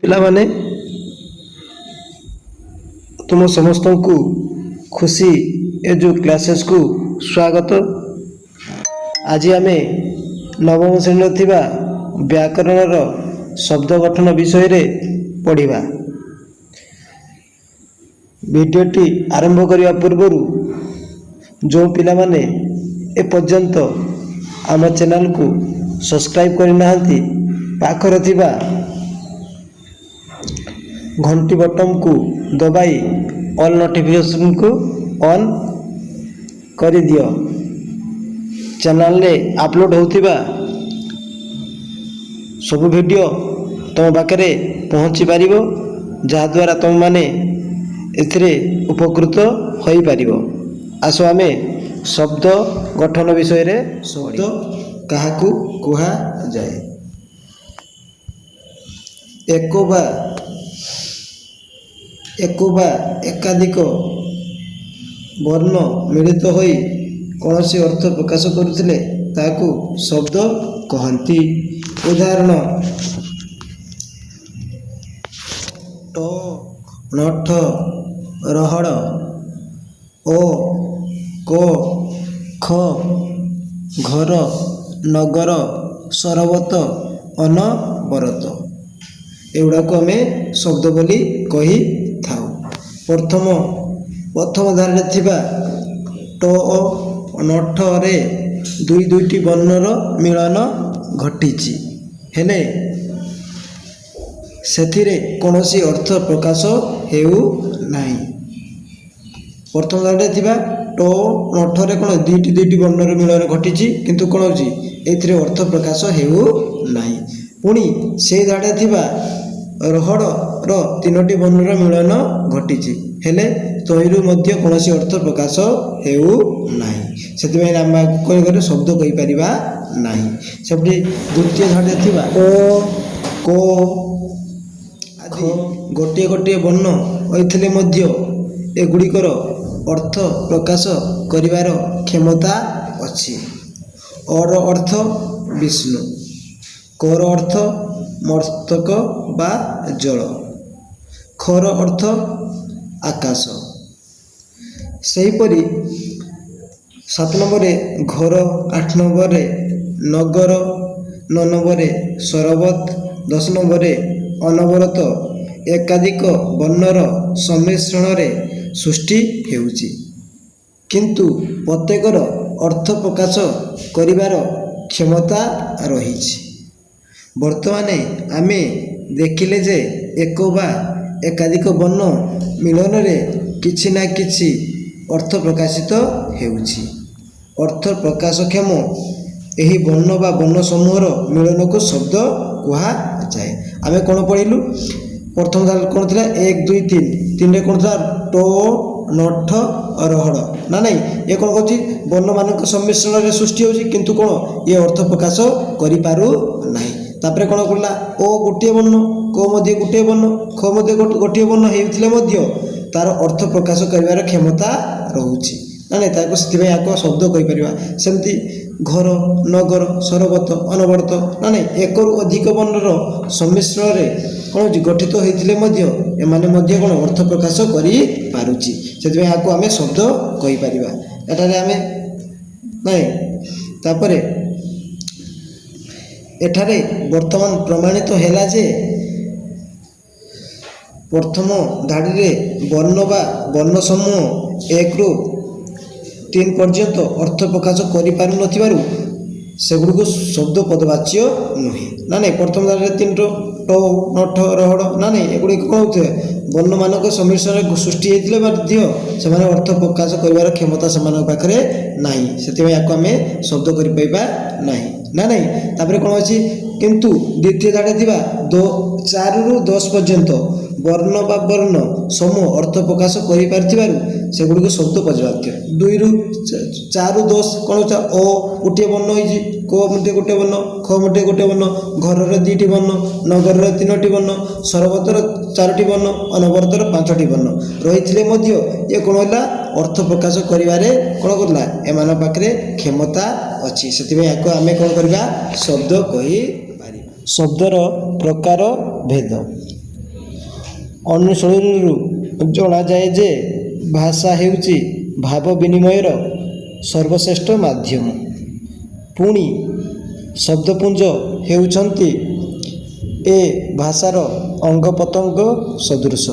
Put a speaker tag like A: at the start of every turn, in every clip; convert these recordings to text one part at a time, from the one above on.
A: ପିଲାମାନେ तुम समस्त को खुशी एजु क्लासेस को स्वागत। आज आम नवम श्रेणी थिबा व्याकरण शब्द गठन विषय रे पढ़िबा। वीडियोटी आरंभ करने पूर्व जो पिला माने ए पर्यंत आम चैनल को सब्सक्राइब करना पाखर थिबा घंटी बटन को दबाई ऑल नोटिफिकेशन को ऑन कर दियो। चैनल रे अपलोड होतिबा सब वीडियो तुम पाखे पहुँची पारिबो, जहा द्वारा तुम माने एथिरे उपकृत होई पारिबो। आसो आमे शब्द गठन विषय रे शब्द काहाकू कुहा जाए। एको बा एकाधिक वर्ण मिलित होई कौनसी अर्थ प्रकाश करुथिले ताकू शब्द कहंती। उदाहरण ट नठ रहड़ ओ को ख घर नगर सरबत अनबरत एगुड़ा को आम शब्द बोली कही थाउ। प्रथम धारे थिबा ट ओ नठ रे दुईटी वर्णर मिलन घटिछि हेले सेथिरे कौनसी अर्थ प्रकाश हेउ नाही। प्रथम धारे थिबा ट नठ रे कोन दुईटी वर्णर मिलन घटिछि किंतु कोन होछि एथिरे अर्थ प्रकाश हेउ नाही। पुणी से धारे थिबा रहड़ रो तीनोटी वर्णर मिलन घटिछि हेले तहिरु मध्य कौनसी अर्थ प्रकाश हेउ नाही। सेतिबे आम कोन शब्द कहि परिबा नाही। सेपटी द्वितीय धारे थिबा ओ को आदि गोटे गोटे वर्ण होइथिले मध्य एगुड़िकर अर्थ प्रकाश करिवार क्षमता अछि। और अर्थ विष्णु, कर अर्थ मस्तक बा जल, खर अर्थ आकाश। सेहीपरि 7 नंबर घर, 8 नंबर नगर, 9 नंबर सरबत, 10 नंबर अनबरत एकाधिक वर्णर सम्मिश्रण रे सृष्टि हेउछि किंतु प्रत्येकर अर्थ प्रकाश करिवार क्षमता रहिछि। वर्तमान आमे देखिले जे एको बा एकाधिक वर्ण मिलन रे किछि ना किछि अर्थ प्रकाशित हेउछि। अर्थ प्रकाशक्षम एही वर्ण बा वर्ण समूहर मिलन को शब्द कुहा जाए। आमे कोन पढिलु प्रथम धार कोन थिला 1 2 3 3 रे कोन थिला ट नठ रहड़ ना नहीं ये कोन कहछि वर्ण मानक सम्मिश्रण रे सृष्टि होछि किंतु कोन ये अर्थ प्रकाश करि पारु नाही। तापरे कोन करला ओ गोटे वर्ण, को मध्य गोटे वर्ण, ख मध्य गोटे वर्ण हेउथिले मध्य तार अर्थ प्रकाश करिवार क्षमता रहुछि ना नहीं ताको सिथिबे याको शब्द कहि परिबा। सेमति घर नगर सरबत अनबरत ना नहीं एकरु अधिक वर्णर सम्मिश्रण रे कोन गठित होइथिले मध्य एमाने मध्य कोन अर्थ प्रकाश करि पारुछि सेथिबे याको आमे शब्द कहि परिबा। एटारे आमे नहीं तापरे एठारे वर्तमान प्रमाणित तो हैला जे प्रथम धाड़ी रे वर्ण बा वर्ण समूह 1 रु 3 पर्यंत अर्थ प्रकाश करि पारु नथिबारु सेगुड़ को शब्द पदवाच्य नुहे ना नहीं। प्रथम धारे 3 ट नठ रहड़ ना नहीं एगुड़ी कौन होते वर्ण मानक सम्मिश्रण सृष्टि होते मध्य से अर्थ प्रकाश कर क्षमता से पाखे ना से आमे शब्द कर ना नहीं। तापर कौन अच्छी किंतु द्वितीय धारे थी 4 रु 10 पर्यंत वर्ण बा वर्ण समूह अर्थ प्रकाश कर शब्द पदवाच्य 2 रु 4 रु 10 कौन होता ओ गोटे वर्ण होती को मटे गोटे वर्ण ख मटे गोटे वर्ण घर 2टी वर्ण नगर 3टी वर्ण सरबतर 4टी वर्ण अनबरतर 5टी वर्ण रही ये कौन है अर्थ प्रकाश करिवारे कौन करला एमान पाखरे क्षमता अच्छी से आमे कौन करबा शब्द कहि पारि। शब्दर प्रकार भेद ଅନୁଶୀଳନୀରୁ ଜଣାଯାଏ ଯେ ଭାଷା ହେଉଛି ଭାବ ବିନିମୟର ସର୍ବଶ୍ରେଷ୍ଠ ମାଧ୍ୟମ। ପୁଣି ଶବ୍ଦପୁଞ୍ଜ ହେଉଛନ୍ତି ଏ ଭାଷାର ଅଙ୍ଗ ପ୍ରତ୍ୟଙ୍ଗ ସଦୃଶ।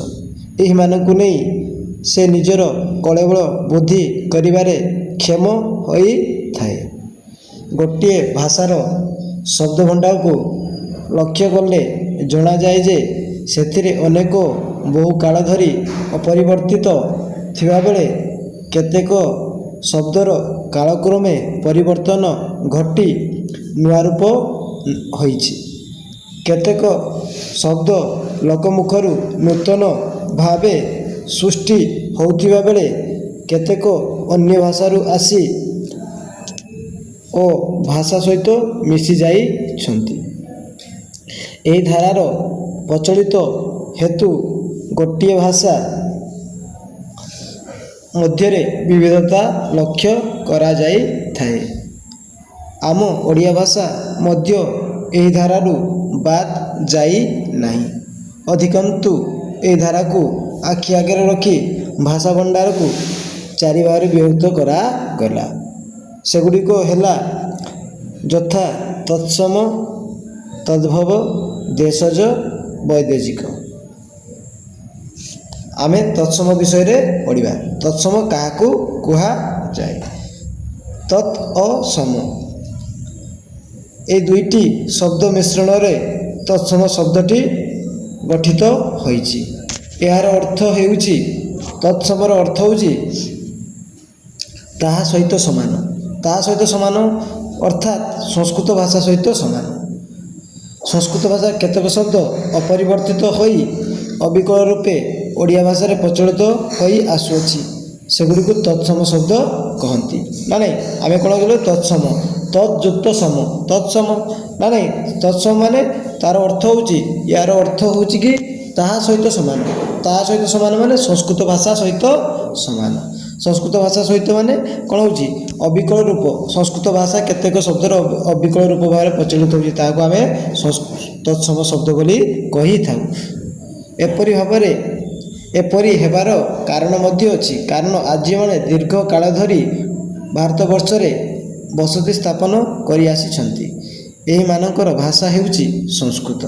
A: ଏହିମାନଙ୍କୁ ନେଇ ସେ ନିଜର କଳେବର ବୃଦ୍ଧି କରିବାରେ କ୍ଷମ ହୋଇଥାଏ। ଗୋଟିଏ ଭାଷାର ଶବ୍ଦଭଣ୍ଡାରକୁ ଲକ୍ଷ୍ୟ କଲେ ଜଣାଯାଏ ଯେ ସେଥିରେ ଅନେକ ବହୁ କାଳ ଧରି ଅପରିବର୍ତ୍ତିତ ଥିବାବେଳେ କେତେକ ଶବ୍ଦର କାଳକ୍ରମେ ପରିବର୍ତ୍ତନ ଘଟି ନୂଆ ରୂପ ହୋଇଛି। କେତେକ ଶବ୍ଦ ଲୋକମୁଖରୁ ନୂତନ ଭାବେ ସୃଷ୍ଟି ହେଉଥିବା ବେଳେ କେତେକ ଅନ୍ୟ ଭାଷାରୁ ଆସି ଓ ଭାଷା ସହିତ ମିଶି ଯାଇଛନ୍ତି। ଏହି ଧାରାର ପ୍ରଚଳିତ ହେତୁ ଗୋଟିଏ ଭାଷା ମଧ୍ୟରେ ବିବିଧତା ଲକ୍ଷ୍ୟ କରାଯାଇଥାଏ। ଆମ ଓଡ଼ିଆ ଭାଷା ମଧ୍ୟ ଏହି ଧାରାରୁ ବାଦ୍ ଯାଇନାହିଁ। ଅଧିକନ୍ତୁ ଏହି ଧାରାକୁ ଆଖି ଆଗରେ ରଖି ଭାଷା ଭଣ୍ଡାରକୁ ଚାରି ଭାଗରେ ବିଭକ୍ତ କରାଗଲା। ସେଗୁଡ଼ିକ ହେଲା ଯଥା ତତ୍ସମ, ତଦ୍ଭବ, ଦେଶଜ, ବୈଦେଶିକ। ଆମେ ତତ୍ସମ ବିଷୟରେ ପଢ଼ିବା। ତତ୍ସମ କାହାକୁ କୁହାଯାଏ? ତତ୍ ଓ ସମ ଏହି ଦୁଇଟି ଶବ୍ଦ ମିଶ୍ରଣରେ ତତ୍ସମ ଶବ୍ଦଟି ଗଠିତ ହୋଇଛି। ଏହାର ଅର୍ଥ ହେଉଛି, ତତ୍ସମର ଅର୍ଥ ହେଉଛି ତାହା ସହିତ ସମାନ। ତାହା ସହିତ ସମାନ ଅର୍ଥାତ୍ ସଂସ୍କୃତ ଭାଷା ସହିତ ସମାନ। ସଂସ୍କୃତ ଭାଷାର କେତେକ ଶବ୍ଦ ଅପରିବର୍ତ୍ତିତ ହୋଇ ଅବିକଳ ରୂପେ ଓଡ଼ିଆ ଭାଷାରେ ପ୍ରଚଳିତ ହୋଇ ଆସୁଅଛି। ସେଗୁଡ଼ିକୁ ତତ୍ସମ ଶବ୍ଦ କହନ୍ତି। ନା ନାହିଁ, ଆମେ କ'ଣ କହିଲୁ? ତତ୍ସମ, ତତ୍ ଯୁକ୍ତ ସମ, ତତ୍ସମ। ନା ନାହିଁ, ତତ୍ସମ ମାନେ ତା'ର ଅର୍ଥ ହେଉଛି, ୟାର ଅର୍ଥ ହେଉଛି କି ତାହା ସହିତ ସମାନ। ତାହା ସହିତ ସମାନ ମାନେ ସଂସ୍କୃତ ଭାଷା ସହିତ ସମାନ। ସଂସ୍କୃତ ଭାଷା ସହିତ ମାନେ କ'ଣ ହେଉଛି? ଅବିକଳ ରୂପ। ସଂସ୍କୃତ ଭାଷା କେତେକ ଶବ୍ଦର ଅବିକଳ ରୂପ ଭାବରେ ପ୍ରଚଳିତ ହେଉଛି, ତାହାକୁ ଆମେ ତତ୍ସମ ଶବ୍ଦ ବୋଲି କହିଥାଉ। ଏପରି ହେବାର କାରଣ ମଧ୍ୟ ଅଛି। କାରଣ ଆର୍ଯ୍ୟମାନେ ଦୀର୍ଘ କାଳ ଧରି ଭାରତବର୍ଷରେ ବସତି ସ୍ଥାପନ କରି ଆସିଛନ୍ତି। ଏହିମାନଙ୍କର ଭାଷା ହେଉଛି ସଂସ୍କୃତ।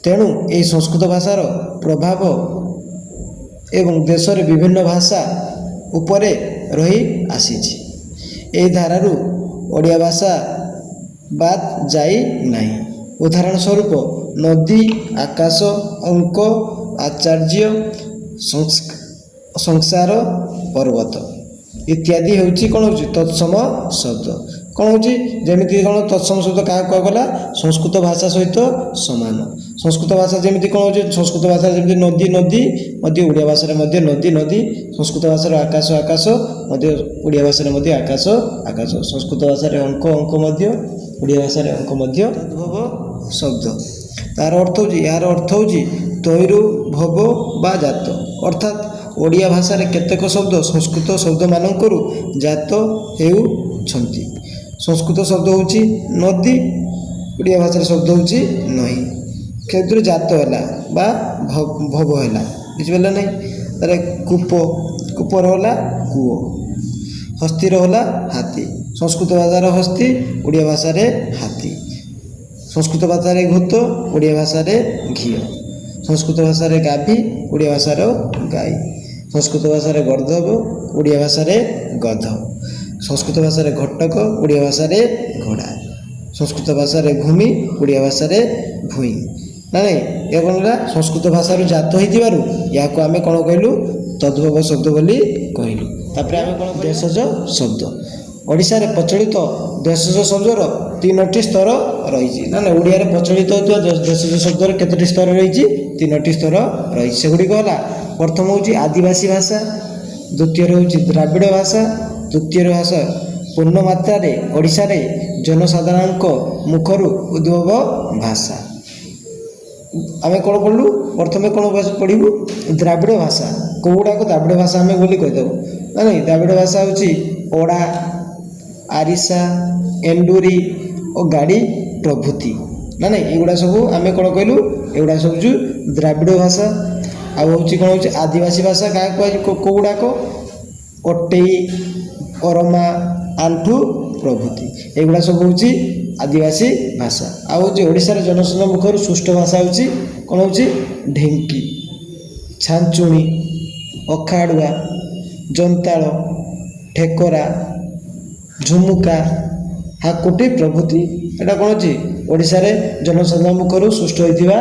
A: ତେଣୁ ଏହି ସଂସ୍କୃତ ଭାଷାର ପ୍ରଭାବ ଏବଂ ଦେଶରେ ବିଭିନ୍ନ ଭାଷା ଉପରେ ରହି ଆସିଛି। ଏହି ଧାରାରୁ ଓଡ଼ିଆ ଭାଷା ବାଦ୍ ଯାଇନାହିଁ। ଉଦାହରଣ ସ୍ୱରୂପ ନଦୀ, ଆକାଶ, ଅଙ୍କ, ଆଚାର୍ଯ୍ୟ, ସଂସାର, ପର୍ବତ ଇତ୍ୟାଦି ହେଉଛି କ'ଣ ହେଉଛି? ତତ୍ସମ ଶବ୍ଦ। କ'ଣ ହେଉଛି? ଯେମିତି କ'ଣ ତତ୍ସମ ଶବ୍ଦ କାହାକୁ କୁହାଗଲା? ସଂସ୍କୃତ ଭାଷା ସହିତ ସମାନ। ସଂସ୍କୃତ ଭାଷା ଯେମିତି କ'ଣ ହେଉଛି? ସଂସ୍କୃତ ଭାଷାରେ ଯେମିତି ନଦୀ ନଦୀ, ମଧ୍ୟ ଓଡ଼ିଆ ଭାଷାରେ ମଧ୍ୟ ନଦୀ ନଦୀ। ସଂସ୍କୃତ ଭାଷାରେ ଆକାଶ ଆକାଶ, ମଧ୍ୟ ଓଡ଼ିଆ ଭାଷାରେ ମଧ୍ୟ ଆକାଶ ଆକାଶ। ସଂସ୍କୃତ ଭାଷାରେ ଅଙ୍କ ଅଙ୍କ, ମଧ୍ୟ ଓଡ଼ିଆ ଭାଷାରେ ଅଙ୍କ ମଧ୍ୟ। ତଦ୍ଭବ ଶବ୍ଦ ତା'ର ଅର୍ଥ ହେଉଛି, ଏହାର ଅର୍ଥ ହେଉଛି ତୈରୁ ଭବ ବା ଜାତ। ଅର୍ଥାତ୍ ଓଡ଼ିଆ ଭାଷାରେ କେତେକ ଶବ୍ଦ ସଂସ୍କୃତ ଶବ୍ଦମାନଙ୍କରୁ ଜାତ ହେଉଛନ୍ତି। ସଂସ୍କୃତ ଶବ୍ଦ ହେଉଛି ନଦୀ, ଓଡ଼ିଆ ଭାଷାର ଶବ୍ଦ ହେଉଛି ନଈ। ସେଥିରୁ ଜାତ ହେଲା ବା ଭବ ହେଲା, ବୁଝିପାରିଲେ ନାହିଁ? ତାହେଲେ କୂପର ହେଲା କୂଅ, ହସ୍ତିର ହେଲା ହାତୀ। ସଂସ୍କୃତ ଭାଷାର ହସ୍ତି, ଓଡ଼ିଆ ଭାଷାରେ ହାତୀ। ସଂସ୍କୃତ ଭାଷାରେ ଘୃତ, ଓଡ଼ିଆ ଭାଷାରେ ଘିଅ। ସଂସ୍କୃତ ଭାଷାରେ ଗାଭୀ, ଓଡ଼ିଆ ଭାଷାର ଗାଈ। ସଂସ୍କୃତ ଭାଷାରେ ଗର୍ଦ୍ଧବ, ଓଡ଼ିଆ ଭାଷାରେ ଗଧ। ସଂସ୍କୃତ ଭାଷାରେ ଘଟକ, ଓଡ଼ିଆ ଭାଷାରେ ଘୋଡ଼ା। ସଂସ୍କୃତ ଭାଷାରେ ଭୂମି, ଓଡ଼ିଆ ଭାଷାରେ ଭୂଇଁ। ନା ନାହିଁ, ଏ କ'ଣ ହେଲା? ସଂସ୍କୃତ ଭାଷାରୁ ଜାତ ହୋଇଥିବାରୁ ଏହାକୁ ଆମେ କ'ଣ କହିଲୁ? ତଦ୍ଭବ ଶବ୍ଦ ବୋଲି କହିଲୁ। ତାପରେ ଆମେ କ'ଣ? ଦେଶଜ ଶବ୍ଦ। ଓଡ଼ିଶାରେ ପ୍ରଚଳିତ ଦେଶଜ ଶବ୍ଦର 3ଟି ସ୍ତର ରହିଛି। ନା ନା, ଓଡ଼ିଆରେ ପ୍ରଚଳିତ ହେଉଥିବା ଦେଶଜ ଶବ୍ଦର କେତୋଟି ସ୍ତର ରହିଛି? 3ଟି ସ୍ତର ରହିଛି। ସେଗୁଡ଼ିକ ହେଲା, ପ୍ରଥମ ହେଉଛି ଆଦିବାସୀ ଭାଷା, ଦ୍ୱିତୀୟରେ ହେଉଛି ଦ୍ରାବିଡ଼ ଭାଷା, ତୃତୀୟରେ ଭାଷା ପୂର୍ଣ୍ଣ ମାତ୍ରାରେ ଓଡ଼ିଶାରେ ଜନସାଧାରଣଙ୍କ ମୁଖରୁ ଉଦ୍ଭବ ଭାଷା। ଆମେ କ'ଣ ପଢ଼ିଲୁ? ପ୍ରଥମେ କ'ଣ ପଢ଼ିବୁ? ଦ୍ରାବିଡ଼ ଭାଷା। କେଉଁଗୁଡ଼ାକ ଦ୍ରାବିଡ଼ ଭାଷା ଆମେ ବୋଲି କହିଦେବୁ? ନା ନାହିଁ, ଦ୍ରାବିଡ଼ ଭାଷା ହେଉଛି ଓଡ଼ା, ଆରିସା, ଏଣ୍ଡୁରି ଓ ଗାଡ଼ି ପ୍ରଭୃତି। ନା ନାହିଁ, ଏଗୁଡ଼ା ସବୁ ଆମେ କ'ଣ କହିଲୁ? ଏଗୁଡ଼ା ସବୁ ଦ୍ରାବିଡ଼ ଭାଷା। ଆଉ ହେଉଛି କ'ଣ ହେଉଛି ଆଦିବାସୀ ଭାଷା କାହାକୁ କୁହାଯାଏ କେଉଁଗୁଡ଼ାକ ଅଟେଇ ଅରମା ଆଣ୍ଠୁ ପ୍ରଭୃତି ଏଗୁଡ଼ା ସବୁ ହେଉଛି ଆଦିବାସୀ ଭାଷା। ଆଉ ହେଉଛି ଓଡ଼ିଶାର ଜନସଂଖ୍ୟା ମୁଖରୁ ସୃଷ୍ଟ ଭାଷା ହେଉଛି କ'ଣ ହେଉଛି ଢେଙ୍କି ଛାଞ୍ଚୁଣୀ ଅଖାଡ଼ୁଆ ଜନ୍ତାଳ ଠେକରା ଝୁମୁକା ହାକୁଟି ପ୍ରଭୃତି ଏଇଟା କ'ଣ ଅଛି ଓଡ଼ିଶାରେ ଜନସଂଖ୍ୟା ମୁଖରୁ ସୃଷ୍ଟ ହୋଇଥିବା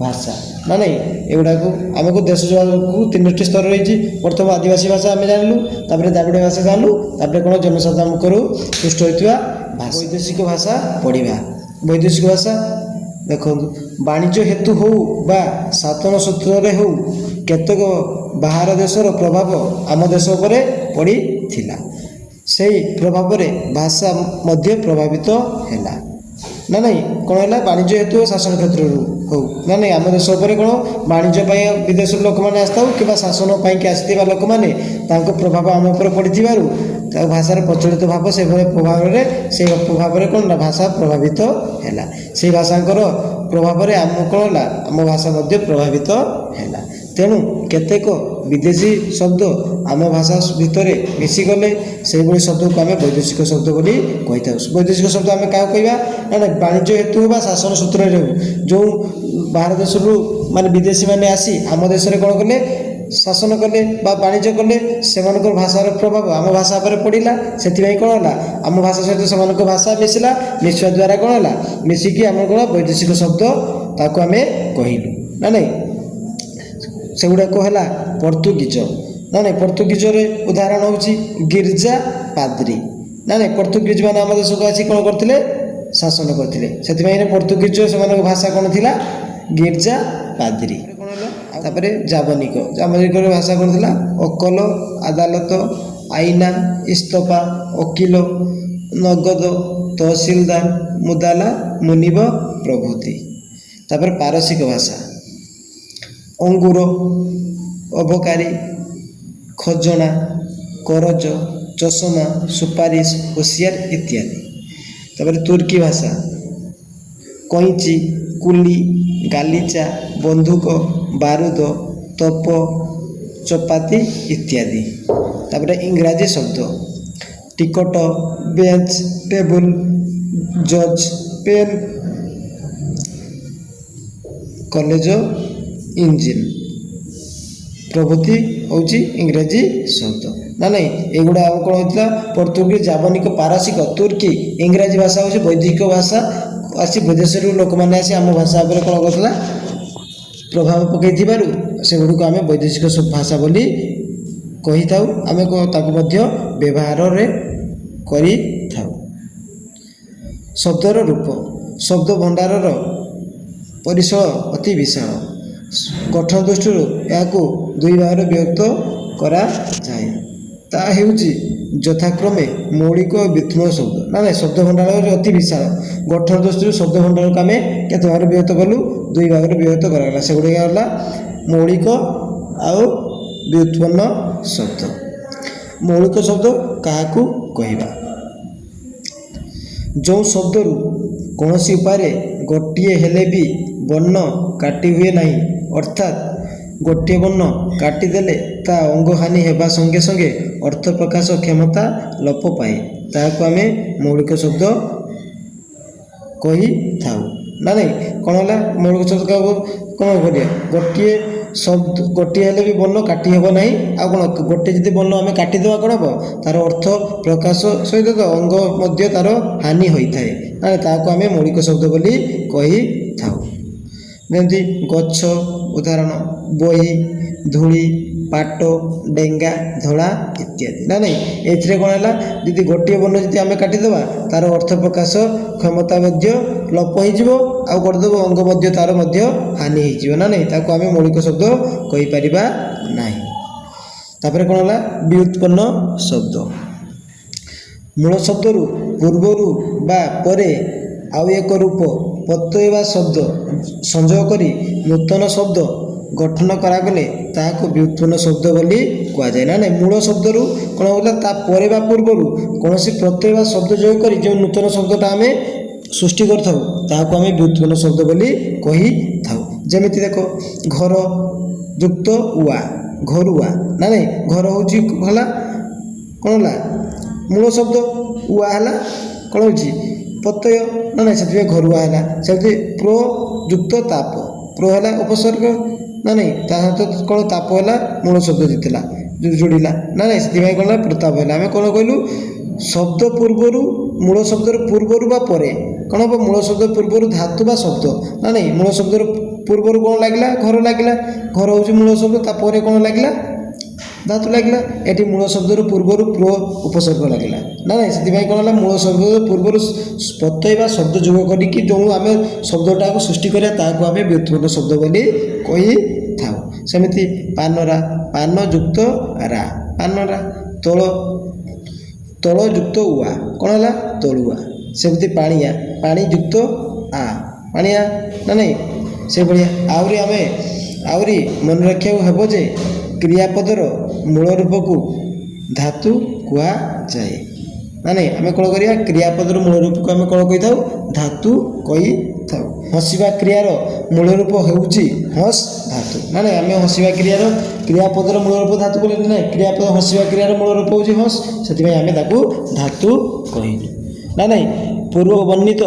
A: ଭାଷା ନା ନାହିଁ। ଏଗୁଡ଼ାକୁ ଆମକୁ ଦେଶ ଜଣକୁ 3ଟି ସ୍ତର ରହିଛି। ପ୍ରଥମ ଆଦିବାସୀ ଭାଷା ଆମେ ଜାଣିଲୁ, ତାପରେ ଦ୍ରାବିଡ଼ ଭାଷା ଜାଣିଲୁ, ତାପରେ କ'ଣ ଜନସଂଖ୍ୟା ମୁଖରୁ ସୃଷ୍ଟ ହୋଇଥିବା ଭାଷା। ବୈଦେଶିକ ଭାଷା ପଢ଼ିବା। ବୈଦେଶିକ ଭାଷା ଦେଖନ୍ତୁ ବାଣିଜ୍ୟ ହେତୁ ହେଉ ବା ଶାସନ ସୂତ୍ରରେ ହେଉ କେତେକ ବାହାର ଦେଶର ପ୍ରଭାବ ଆମ ଦେଶ ଉପରେ ପଡ଼ିଥିଲା। ସେହି ପ୍ରଭାବରେ ଭାଷା ମଧ୍ୟ ପ୍ରଭାବିତ ହେଲା ନା ନାହିଁ। କ'ଣ ହେଲା ବାଣିଜ୍ୟ ହେତୁ ଓ ଶାସନ କ୍ଷେତ୍ରରୁ ହେଉ ନା ନାହିଁ ଆମ ଦେଶ ଉପରେ କ'ଣ ବାଣିଜ୍ୟ ପାଇଁ ବିଦେଶରୁ ଲୋକମାନେ ଆସିଥାଉ କିମ୍ବା ଶାସନ ପାଇଁକି ଆସିଥିବା ଲୋକମାନେ ତାଙ୍କ ପ୍ରଭାବ ଆମ ଉପରେ ପଡ଼ିଥିବାରୁ ଭାଷାର ପ୍ରଚଳିତ ଭାବ ସେଭଳି ପ୍ରଭାବରେ ସେହି ପ୍ରଭାବରେ କ'ଣ ନା ଭାଷା ପ୍ରଭାବିତ ହେଲା। ସେହି ଭାଷାଙ୍କର ପ୍ରଭାବରେ ଆମ କ'ଣ ହେଲା ଆମ ଭାଷା ମଧ୍ୟ ପ୍ରଭାବିତ ହେଲା। ତେଣୁ କେତେକ ବିଦେଶୀ ଶବ୍ଦ ଆମ ଭାଷା ଭିତରେ ମିଶିଗଲେ ସେହିଭଳି ଶବ୍ଦକୁ ଆମେ ବୈଦେଶିକ ଶବ୍ଦ ବୋଲି କହିଥାଉ। ବୈଦେଶିକ ଶବ୍ଦ ଆମେ କାହାକୁ କହିବା ନା ବାଣିଜ୍ୟ ହେତୁ ବା ଶାସନ ସୂତ୍ରରେ ହେଉ ଯେଉଁ ବାହାର ଦେଶରୁ ମାନେ ବିଦେଶୀମାନେ ଆସି ଆମ ଦେଶରେ କ'ଣ କଲେ ଶାସନ କଲେ ବା ବାଣିଜ୍ୟ କଲେ ସେମାନଙ୍କର ଭାଷାର ପ୍ରଭାବ ଆମ ଭାଷା ଉପରେ ପଡ଼ିଲା। ସେଥିପାଇଁ କ'ଣ ହେଲା ଆମ ଭାଷା ସହିତ ସେମାନଙ୍କ ଭାଷା ମିଶିଲା। ମିଶିବା ଦ୍ୱାରା କ'ଣ ହେଲା ମିଶିକି ଆମର କ'ଣ ବୈଦେଶିକ ଶବ୍ଦ ତାକୁ ଆମେ କହିଲୁ ନା ନାହିଁ। ସେଗୁଡ଼ାକ ହେଲା ପର୍ତ୍ତୁଗୀଜ ନା ନାହିଁ। ପର୍ତ୍ତୁଗୀଜରେ ଉଦାହରଣ ହେଉଛି ଗିର୍ଜା ପାଦ୍ରୀ ନା ନାହିଁ। ପର୍ତ୍ତୁଗୀଜ ମାନେ ଆମ ଦେଶକୁ ଆସି କ'ଣ କରିଥିଲେ ଶାସନ କରିଥିଲେ। ସେଥିପାଇଁ ପର୍ତ୍ତୁଗୀଜ ସେମାନଙ୍କ ଭାଷା କ'ଣ ଥିଲା ଗିର୍ଜା ପାଦ୍ରୀ। କ'ଣ ହେଲା ତାପରେ ଜାବନିକ। ଜାବନିକର ଭାଷା କ'ଣ ଥିଲା ଅକଲ ଆଦାଲତ ଆଇନା ଇସ୍ତଫା ଓକିଲ ନଗଦ ତହସିଲଦାର ମୁଦାଲା ମୁନିବ ପ୍ରଭୃତି। ତାପରେ ପାରସିକ ଭାଷା ଅଙ୍ଗୁର ଅବକାରୀ ଖଜଣା କରଜ ଚଷମା ସୁପାରିଶ ହୁସିଆର ଇତ୍ୟାଦି। ତାପରେ ତୁର୍କୀ ଭାଷା କଇଁଚି କୁଲି ଗାଲିଚା ବନ୍ଧୁକ ବାରୁଦ ତୋପ ଚପାତି ଇତ୍ୟାଦି। ତାପରେ ଇଂରାଜୀ ଶବ୍ଦ ଟିକଟ ବେଞ୍ଚ ଟେବୁଲ ଜଜ୍ ପେନ୍ କଲେଜ ଇଞ୍ଜିନ୍ ପ୍ରଭୃତି ହେଉଛି ଇଂରାଜୀ ଶବ୍ଦ ନା ନାହିଁ। ଏଗୁଡ଼ା ଆଉ କ'ଣ ହୋଇଥିଲା ପର୍ତ୍ତୁଗୀଜ ଜାବନିକ ପାରସିକ ତୁର୍କୀ ଇଂରାଜୀ ଭାଷା ହେଉଛି ବୈଦିକ ଭାଷା ଆସି ବିଦେଶରୁ ଲୋକମାନେ ଆସି ଆମ ଭାଷା ଉପରେ କ'ଣ କରୁଥିଲା ପ୍ରଭାବ ପକାଇଥିବାରୁ ସେଗୁଡ଼ିକୁ ଆମେ ବୈଦେଶିକ ଭାଷା ବୋଲି କହିଥାଉ। ଆମେ ତାକୁ ମଧ୍ୟ ବ୍ୟବହାରରେ କରିଥାଉ। ଶବ୍ଦର ରୂପ ଶବ୍ଦ ଭଣ୍ଡାରର ପରିସର ଅତି ବିଶାଳ। ଗଠନ ଦୃଷ୍ଟିରୁ ଏହାକୁ 2 ଭାଗରେ ବିଭକ୍ତ କରାଯାଏ। ତାହା ହେଉଛି ଯଥାକ୍ରମେ ମୌଳିକ ଓ ବ୍ୟୁତ୍ପନ୍ନ ଶବ୍ଦ ନା ନାହିଁ। ଶବ୍ଦ ଭଣ୍ଡାର ଅତି ବିଶାଳ। ଗଠନ ଦୃଷ୍ଟିରୁ ଶବ୍ଦ ଭଣ୍ଡାରକୁ ଆମେ କେତେ ଭାଗରେ ବିଭକ୍ତ କଲୁ 2 ଭାଗରେ ବିଭକ୍ତ କରାଗଲା। ସେଗୁଡ଼ିକ ହେଲା ମୌଳିକ ଆଉ ବ୍ୟୁତ୍ପନ୍ନ ଶବ୍ଦ। ମୌଳିକ ଶବ୍ଦ କାହାକୁ କହିବା ଯେଉଁ ଶବ୍ଦରୁ କୌଣସି ଉପାୟରେ ଗୋଟିଏ ହେଲେ ବି ବର୍ଣ୍ଣ କାଟି ହୁଏ ନାହିଁ ଅର୍ଥାତ୍ ଗୋଟିଏ ବର୍ଣ୍ଣ କାଟିଦେଲେ ତା ଅଙ୍ଗହାନି ହେବା ସଙ୍ଗେ ସଙ୍ଗେ ଅର୍ଥ ପ୍ରକାଶ କ୍ଷମତା ଲୋପ ପାଏ ତାହାକୁ ଆମେ ମୌଳିକ ଶବ୍ଦ କହିଥାଉ ନା ନାହିଁ। କ'ଣ ହେଲା ମୌଳିକ ଶବ୍ଦ କ'ଣ କରିବା ଗୋଟିଏ ହେଲେ ବି ବର୍ଣ୍ଣ କାଟି ହେବ ନାହିଁ। ଆଉ କ'ଣ ଗୋଟେ ଯଦି ବର୍ଣ୍ଣ ଆମେ କାଟିଦେବା କ'ଣ ହେବ ତା'ର ଅର୍ଥ ପ୍ରକାଶ ସହିତ ତ ଅଙ୍ଗ ମଧ୍ୟ ତା'ର ହାନି ହୋଇଥାଏ ନା ତାହାକୁ ଆମେ ମୌଳିକ ଶବ୍ଦ ବୋଲି କହିଥାଉ। ଯେମିତି ଗଛ ଉଦାହରଣ ବହି ଧୂଳି ପାଟ ଡେଙ୍ଗା ଧଳା ଇତ୍ୟାଦି ନା ନାହିଁ। ଏଥିରେ କ'ଣ ହେଲା ଯଦି ଗୋଟିଏ ବର୍ଣ୍ଣ ଯଦି ଆମେ କାଟିଦେବା ତା'ର ଅର୍ଥ ପ୍ରକାଶ କ୍ଷମତା ମଧ୍ୟ ଲୋପ ହୋଇଯିବ ଆଉ କରିଦେବ ଅଙ୍ଗ ମଧ୍ୟ ତା'ର ମଧ୍ୟ ହାନି ହୋଇଯିବ ନା ନାହିଁ। ତାକୁ ଆମେ ମୌଳିକ ଶବ୍ଦ କହିପାରିବା ନାହିଁ। ତାପରେ କ'ଣ ହେଲା ବ୍ୟୁତ୍ପନ୍ନ ଶବ୍ଦ ମୂଳ ଶବ୍ଦରୁ ପୂର୍ବରୁ ବା ପରେ ଆଉ ଏକ ରୂପ ପ୍ରତ୍ୟୟ ବା ଶବ୍ଦ ସଂଯୋଗ କରି ନୂତନ ଶବ୍ଦ ଗଠନ କରାଗଲେ ତାହାକୁ ବ୍ୟୁତ୍ପନ୍ନ ଶବ୍ଦ ବୋଲି କୁହାଯାଏ ନା ନାହିଁ। ମୂଳ ଶବ୍ଦରୁ କ'ଣ ହେଲା ତା ପରେ ବା ପୂର୍ବରୁ କୌଣସି ପ୍ରତ୍ୟୟ ବା ଶବ୍ଦ ଯୋଗ କରି ଯେଉଁ ନୂତନ ଶବ୍ଦଟା ଆମେ ସୃଷ୍ଟି କରିଥାଉ ତାହାକୁ ଆମେ ବ୍ୟୁତ୍ପନ୍ନ ଶବ୍ଦ ବୋଲି କହିଥାଉ। ଯେମିତି ଦେଖ ଘର ଯୁକ୍ତ ଉଆ ଘରୁଆ ନା ନାହିଁ ଘର ହେଉଛି ହେଲା କ'ଣ ହେଲା ମୂଳ ଶବ୍ଦ ଉଆ ହେଲା କ'ଣ ହେଉଛି ପ୍ରତ୍ୟୟ ନା ନାହିଁ ସେଥିପାଇଁ ଘରୁଆ ହେଲା। ସେମିତି ପ୍ର ଯୁକ୍ତ ତାପ ପ୍ର ହେଲା ଉପସର୍ଗ ନା ନାହିଁ ତା ସହିତ କ'ଣ ତାପ ହେଲା ମୂଳ ଶବ୍ଦ ଜିତିଲା ଯୋଡ଼ିଲା ନା ନାହିଁ ସେଥିପାଇଁ କ'ଣ ହେଲା ପ୍ରତାପ ହେଲା। ଆମେ କ'ଣ କହିଲୁ ଶବ୍ଦ ପୂର୍ବରୁ ମୂଳ ଶବ୍ଦର ପୂର୍ବରୁ ବା ପରେ କ'ଣ ହେବ ମୂଳ ଶବ୍ଦ ପୂର୍ବରୁ ଧାତୁ ବା ଶବ୍ଦ ନା ନାହିଁ ମୂଳ ଶବ୍ଦର ପୂର୍ବରୁ କ'ଣ ଲାଗିଲା ଘର ଲାଗିଲା ଘର ହେଉଛି ମୂଳ ଶବ୍ଦ ତାପରେ କ'ଣ ଲାଗିଲା ଧାତୁ ଲାଗିଲା ଏଠି ମୂଳ ଶବ୍ଦର ପୂର୍ବରୁ ପ୍ର ଉପସର୍ଗ ଲାଗିଲା ନା ନାହିଁ ସେଥିପାଇଁ କ'ଣ ହେଲା ମୂଳ ଶବ୍ଦ ପୂର୍ବରୁ ପ୍ରତ୍ୟୟ ବା ଶବ୍ଦ ଯୋଗ କରିକି ଯେଉଁ ଆମେ ଶବ୍ଦଟାକୁ ସୃଷ୍ଟି କରିବା ତାହାକୁ ଆମେ ବ୍ୟୁତ୍ପନ୍ନ ଶବ୍ଦ ବୋଲି କହିଥାଉ। ସେମିତି ପାନରା ପାନ ଯୁକ୍ତ ରା ପାନରା ତଳ ତଳ ଯୁକ୍ତ ଉଆ କ'ଣ ହେଲା ତଳୁଆ। ସେମିତି ପାଣିଆ ପାଣି ଯୁକ୍ତ ଆ ପାଣିଆ ନା ନାହିଁ ସେଭଳିଆ ଆହୁରି ମନେ ରଖିବାକୁ ହେବ ଯେ କ୍ରିୟାପଦର ମୂଳ ରୂପକୁ ଧାତୁ କୁହାଯାଏ ନା ନାହିଁ ଆମେ କ'ଣ କରିବା କ୍ରିୟାପଦର ମୂଳ ରୂପକୁ ଆମେ କ'ଣ କହିଥାଉ ଧାତୁ କହିଥାଉ। ହସିବା କ୍ରିୟାର ମୂଳ ରୂପ ହେଉଛି ହସ୍ ଧାତୁ ନା ନାହିଁ ଆମେ ହସିବା କ୍ରିୟାପଦର ମୂଳ ରୂପ ଧାତୁ କହିଲେ ନାହିଁ କ୍ରିୟାପଦ ହସିବା କ୍ରିୟାର ମୂଳ ରୂପ ହେଉଛି ହସ୍ ସେଥିପାଇଁ ଆମେ ତାକୁ ଧାତୁ କହିଲୁ ନା ନାହିଁ। ପୂର୍ବ ବର୍ଣ୍ଣିତ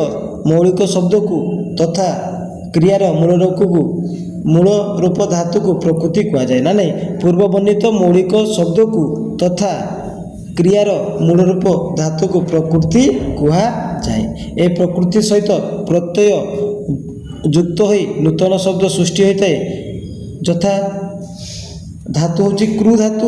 A: ମୌଳିକ ଶବ୍ଦକୁ ତଥା କ୍ରିୟାର ମୂଳ ରୂପ ଧାତୁକୁ ପ୍ରକୃତି କୁହାଯାଏ ନା ନାହିଁ ପୂର୍ବ ବର୍ଣ୍ଣିତ ମୌଳିକ ଶବ୍ଦକୁ ତଥା କ୍ରିୟାର ମୂଳ ରୂପ ଧାତୁକୁ ପ୍ରକୃତି କୁହାଯାଏ। ଏ ପ୍ରକୃତି ସହିତ ପ୍ରତ୍ୟୟ ଯୁକ୍ତ ହୋଇ ନୂତନ ଶବ୍ଦ ସୃଷ୍ଟି ହୋଇଥାଏ ଯଥା ଧାତୁ ହେଉଛି କ୍ରୁ ଧାତୁ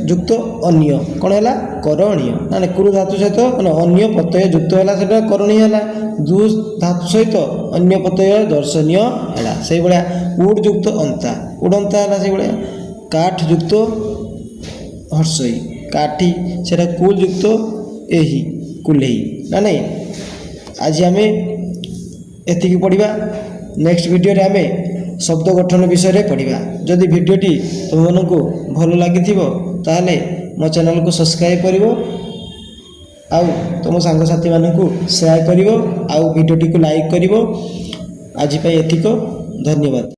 A: ଯୁକ୍ତ ଅନ୍ୟ କ'ଣ ହେଲା କରଣୀୟ ନା ନାହିଁ କ୍ରୁ ଧାତୁ ସହିତ ଅନ୍ୟ ପ୍ରତ୍ୟୟ ଯୁକ୍ତ ହେଲା ସେଟା କରଣୀୟ ହେଲା ଦୁ ଧାତୁ ସହିତ ଅନ୍ୟ ପ୍ରତ୍ୟୟ ଦର୍ଶନୀୟ ହେଲା ସେଇଭଳିଆ ଉଡ଼ ଯୁକ୍ତ ଅନ୍ତା ଉଡ଼ନ୍ତା ହେଲା ସେଇଭଳିଆ କାଠ ଯୁକ୍ତ ହର୍ଷଇ କାଠି ସେଟା କୁଲ ଯୁକ୍ତ ଏହି କୁଲେଇ ନା ନାହିଁ। ଆଜି ଆମେ ଏତିକି ପଢ଼ିବା ନେକ୍ସଟ ଭିଡ଼ିଓରେ ଆମେ ଶବ୍ଦ ଗଠନ ବିଷୟରେ ପଢ଼ିବା। ଯଦି ଭିଡ଼ିଓଟି ତୁମମାନଙ୍କୁ ଭଲ ଲାଗିଥିବ ତାହେଲେ ମୋ ଚ୍ୟାନେଲକୁ ସବସ୍କ୍ରାଇବ୍ କରିବ ଆଉ ତୁମ ସାଙ୍ଗସାଥିମାନଙ୍କୁ ସେୟାର କରିବ ଆଉ ଭିଡ଼ିଓଟିକୁ ଲାଇକ୍ କରିବ। ଆଜି ପାଇଁ ଏତିକି ଧନ୍ୟବାଦ।